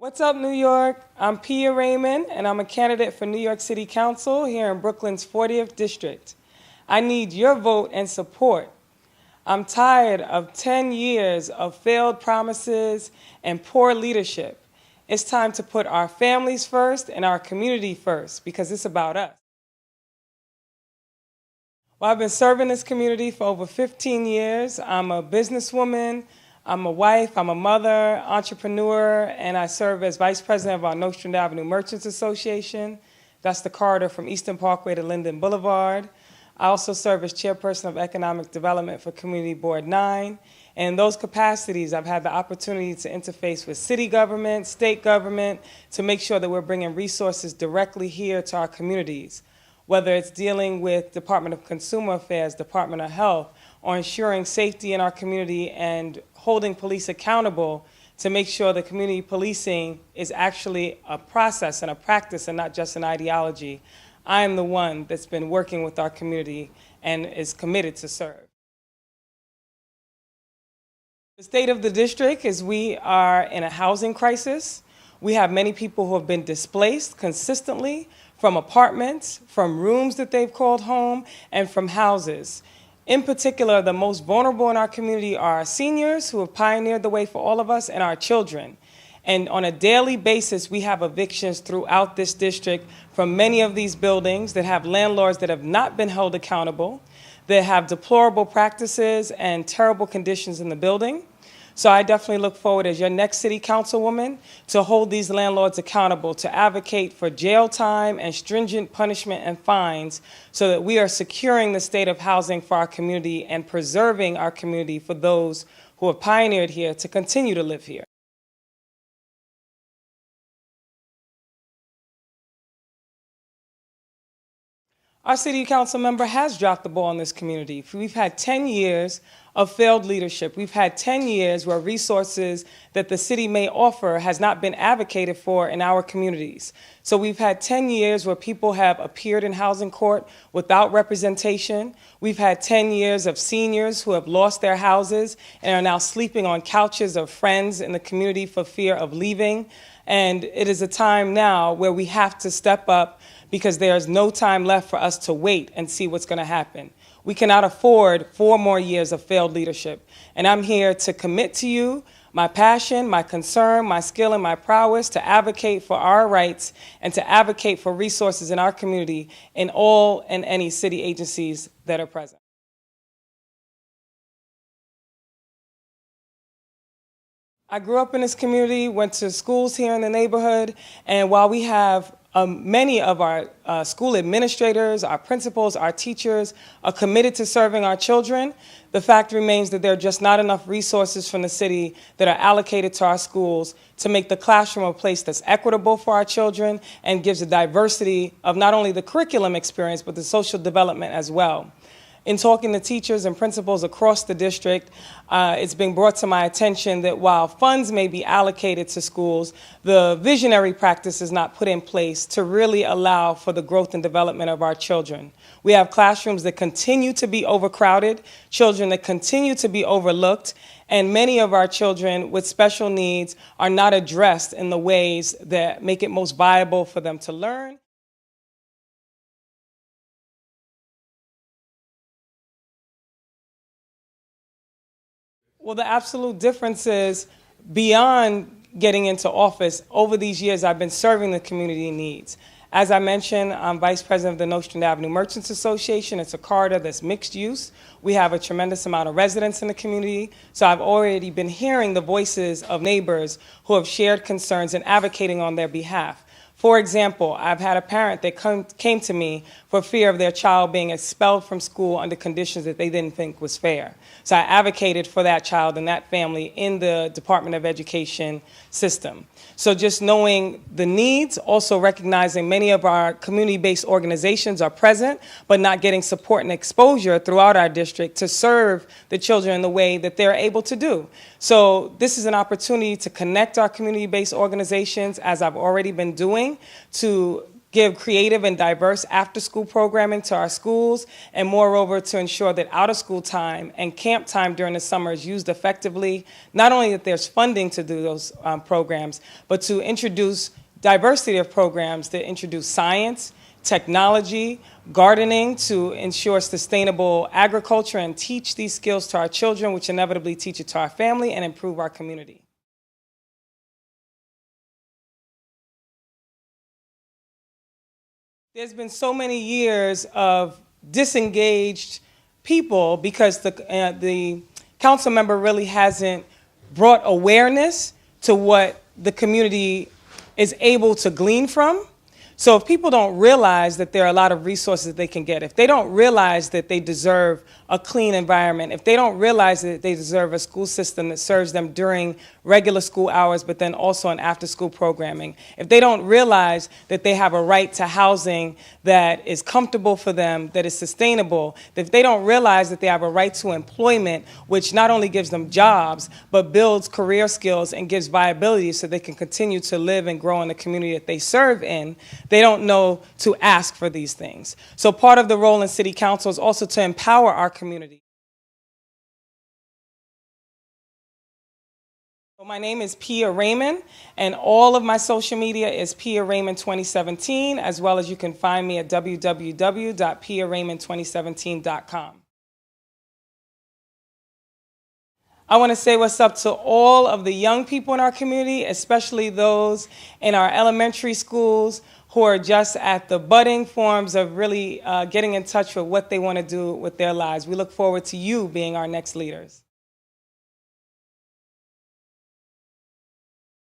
What's up, New York? I'm Pia Raymond, and I'm a candidate for New York City Council here in Brooklyn's 40th District. I need your vote and support. I'm tired of 10 years of failed promises and poor leadership. It's time to put our families first and our community first because it's about us. Well, I've been serving this community for over 15 years. I'm a businesswoman, I'm a wife, I'm a mother, entrepreneur, and I serve as vice president of our Nostrand Avenue Merchants Association. That's the corridor from Eastern Parkway to Linden Boulevard. I also serve as chairperson of economic development for Community Board 9. And in those capacities, I've had the opportunity to interface with city government, state government, to make sure that we're bringing resources directly here to our communities, whether it's dealing with Department of Consumer Affairs, Department of Health, or ensuring safety in our community and holding police accountable to make sure that community policing is actually a process and a practice and not just an ideology. I am the one that's been working with our community and is committed to serve. The state of the district is we are in a housing crisis. We have many people who have been displaced consistently from apartments, from rooms that they've called home, and from houses. In particular, the most vulnerable in our community are our seniors who have pioneered the way for all of us and our children. And on a daily basis, we have evictions throughout this district from many of these buildings that have landlords that have not been held accountable, that have deplorable practices and terrible conditions in the building. So I definitely look forward as your next city councilwoman to hold these landlords accountable, to advocate for jail time and stringent punishment and fines so that we are securing the state of housing for our community and preserving our community for those who have pioneered here to continue to live here. Our city council member has dropped the ball in this community. We've had 10 years of failed leadership. We've had 10 years where resources that the city may offer has not been advocated for in our communities. So we've had 10 years where people have appeared in housing court without representation. We've had 10 years of seniors who have lost their houses and are now sleeping on couches of friends in the community for fear of leaving. And it is a time now where we have to step up because there is no time left for us to wait and see what's going to happen. We cannot afford 4 more years of failed leadership. And I'm here to commit to you my passion, my concern, my skill, and my prowess to advocate for our rights and to advocate for resources in our community in all and any city agencies that are present. I grew up in this community, went to schools here in the neighborhood, and while we have many of our school administrators, our principals, our teachers are committed to serving our children, the fact remains that there are just not enough resources from the city that are allocated to our schools to make the classroom a place that's equitable for our children and gives a diversity of not only the curriculum experience, but the social development as well. In talking to teachers and principals across the district, it's been brought to my attention that while funds may be allocated to schools, the visionary practice is not put in place to really allow for the growth and development of our children. We have classrooms that continue to be overcrowded, children that continue to be overlooked, and many of our children with special needs are not addressed in the ways that make it most viable for them to learn. Well, the absolute difference is beyond getting into office, over these years I've been serving the community needs. As I mentioned, I'm vice president of the Nostrand Avenue Merchants Association. It's a corridor that's mixed use. We have a tremendous amount of residents in the community, so I've already been hearing the voices of neighbors who have shared concerns and advocating on their behalf. For example, I've had a parent that came to me for fear of their child being expelled from school under conditions that they didn't think was fair. So I advocated for that child and that family in the Department of Education system. So just knowing the needs, also recognizing many of our community-based organizations are present, but not getting support and exposure throughout our district to serve the children in the way that they're able to do. So this is an opportunity to connect our community-based organizations, as I've already been doing, to give creative and diverse after-school programming to our schools, and moreover, to ensure that out-of-school time and camp time during the summer is used effectively. Not only that there's funding to do those programs, but to introduce diversity of programs that introduce science, technology, gardening to ensure sustainable agriculture and teach these skills to our children, which inevitably teach it to our family and improve our community. There's been so many years of disengaged people because the council member really hasn't brought awareness to what the community is able to glean from. So if people don't realize that there are a lot of resources that they can get, if they don't realize that they deserve a clean environment, if they don't realize that they deserve a school system that serves them during regular school hours, but then also in after-school programming, if they don't realize that they have a right to housing that is comfortable for them, that is sustainable, if they don't realize that they have a right to employment, which not only gives them jobs, but builds career skills and gives viability so they can continue to live and grow in the community that they serve in, they don't know to ask for these things. So part of the role in City Council is also to empower our community. So my name is Pia Raymond, and all of my social media is Pia Raymond 2017, as well as you can find me at www.piaraymond2017.com. I want to say what's up to all of the young people in our community, especially those in our elementary schools who are just at the budding forms of really getting in touch with what they want to do with their lives. We look forward to you being our next leaders.